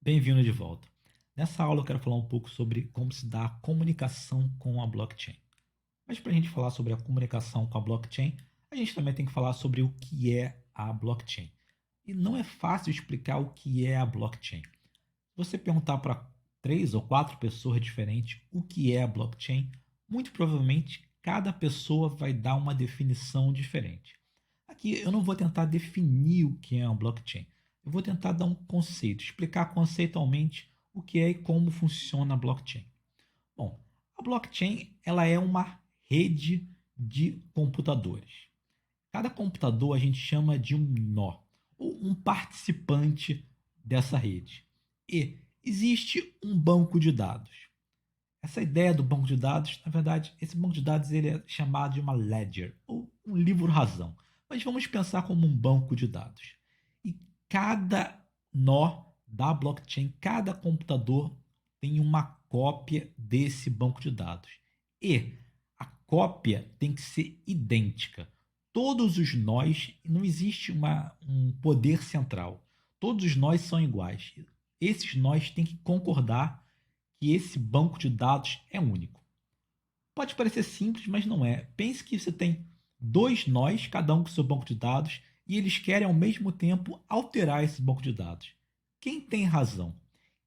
Bem-vindo de volta. Nessa aula eu quero falar um pouco sobre como se dá a comunicação com a blockchain. Mas para a gente falar sobre a comunicação com a blockchain, a gente também tem que falar sobre o que é a blockchain. E não é fácil explicar o que é a blockchain. Se você perguntar para 3 ou 4 pessoas diferentes o que é a blockchain, muito provavelmente cada pessoa vai dar uma definição diferente. Aqui eu não vou tentar definir o que é uma blockchain. Eu vou tentar dar um conceito, explicar conceitualmente o que é e como funciona a blockchain. Bom, a blockchain ela é uma rede de computadores. Cada computador a gente chama de um nó, ou um participante dessa rede. E existe um banco de dados. Essa ideia do banco de dados, na verdade, esse banco de dados ele é chamado de uma ledger, ou um livro-razão. Mas vamos pensar como um banco de dados. E cada nó da blockchain, cada computador tem uma cópia desse banco de dados. E a cópia tem que ser idêntica. Todos os nós, não existe um poder central. Todos os nós são iguais. Esses nós têm que concordar que esse banco de dados é único. Pode parecer simples, mas não é. Pense que você tem 2 nós, cada um com seu banco de dados, e eles querem ao mesmo tempo alterar esse banco de dados. Quem tem razão?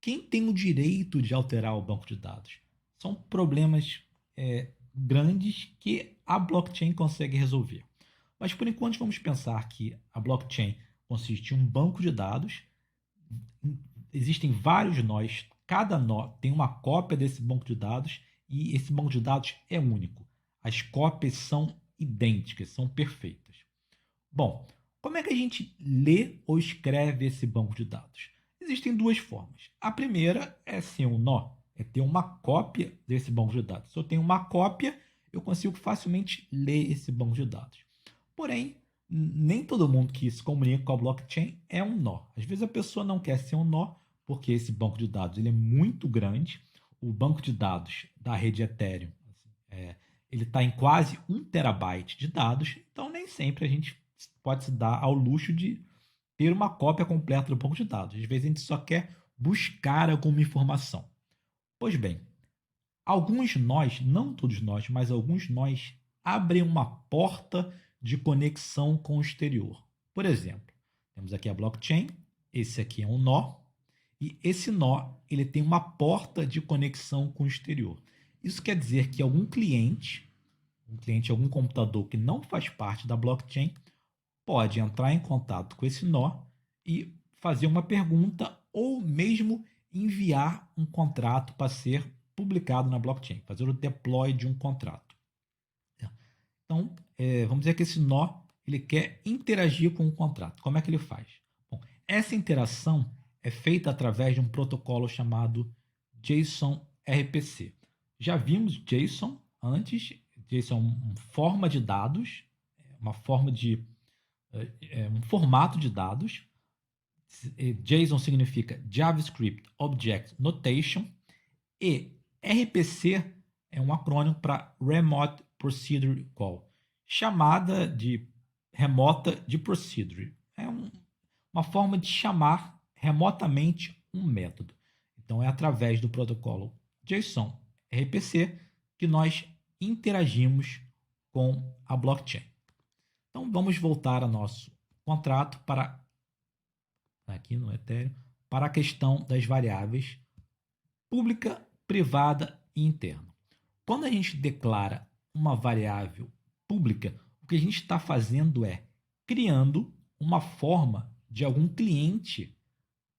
Quem tem o direito de alterar o banco de dados? São problemas grandes que a blockchain consegue resolver. Mas por enquanto vamos pensar que a blockchain consiste em um banco de dados. Existem vários nós, cada nó tem uma cópia desse banco de dados e esse banco de dados é único. As cópias são idênticas, são perfeitas. Bom, como é que a gente lê ou escreve esse banco de dados? Existem 2 formas. A primeira é ser um nó, é ter uma cópia desse banco de dados. Se eu tenho uma cópia, eu consigo facilmente ler esse banco de dados. Porém, nem todo mundo que se comunica com a blockchain é um nó. Às vezes a pessoa não quer ser um nó porque esse banco de dados ele é muito grande. O banco de dados da rede Ethereum ele está em quase 1 TB de dados, então nem sempre a gente pode se dar ao luxo de ter uma cópia completa do banco de dados. Às vezes a gente só quer buscar alguma informação. Pois bem, alguns nós, não todos nós, mas alguns nós abrem uma porta de conexão com o exterior. Por exemplo, temos aqui a blockchain, esse aqui é um nó, e esse nó ele tem uma porta de conexão com o exterior. Isso quer dizer que algum cliente, algum computador que não faz parte da blockchain, pode entrar em contato com esse nó e fazer uma pergunta ou mesmo enviar um contrato para ser publicado na blockchain, fazer o deploy de um contrato. Então, vamos dizer que esse nó ele quer interagir com o contrato. Como é que ele faz? Bom, essa interação é feita através de um protocolo chamado JSON RPC. Já vimos JSON antes. JSON é uma forma de dados, uma forma de um formato de dados. JSON significa JavaScript Object Notation e RPC é um acrônimo para Remote Procedure Call, chamada de remota de procedure. É uma forma de chamar remotamente um método. Então, é através do protocolo JSON RPC que nós interagimos com a blockchain. Então, vamos voltar ao nosso contrato para aqui no Ethereum para a questão das variáveis pública, privada e interna. Quando a gente declara uma variável pública, o que a gente está fazendo é criando uma forma de algum cliente,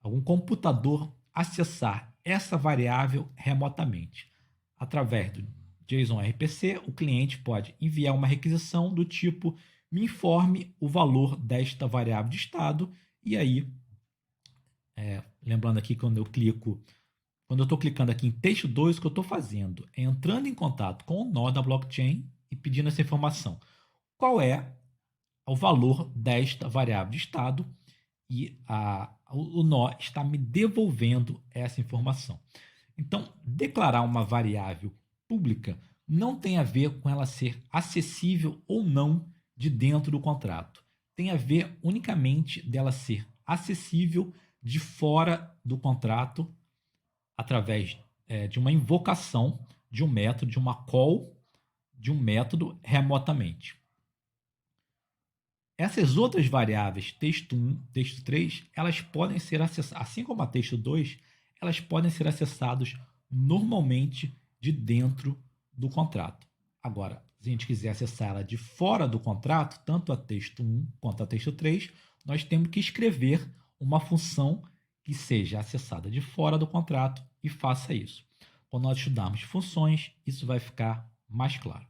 algum computador acessar essa variável remotamente. Através do JSON RPC, o cliente pode enviar uma requisição do tipo me informe o valor desta variável de estado e aí, lembrando aqui quando eu estou clicando aqui em texto 2, o que eu estou fazendo é entrando em contato com o nó da blockchain e pedindo essa informação. Qual é o valor desta variável de estado? E o nó está me devolvendo essa informação. Então, declarar uma variável pública não tem a ver com ela ser acessível ou não de dentro do contrato. Tem a ver unicamente dela ser acessível de fora do contrato através de uma invocação de um método, de uma call de um método remotamente. Essas outras variáveis, texto 1, texto 3, elas podem ser acessadas, assim como a texto 2, elas podem ser acessadas normalmente de dentro do contrato. Agora, se a gente quiser acessar ela de fora do contrato, tanto a texto 1 quanto a texto 3, nós temos que escrever uma função que seja acessada de fora do contrato e faça isso. Quando nós estudarmos funções, isso vai ficar mais claro.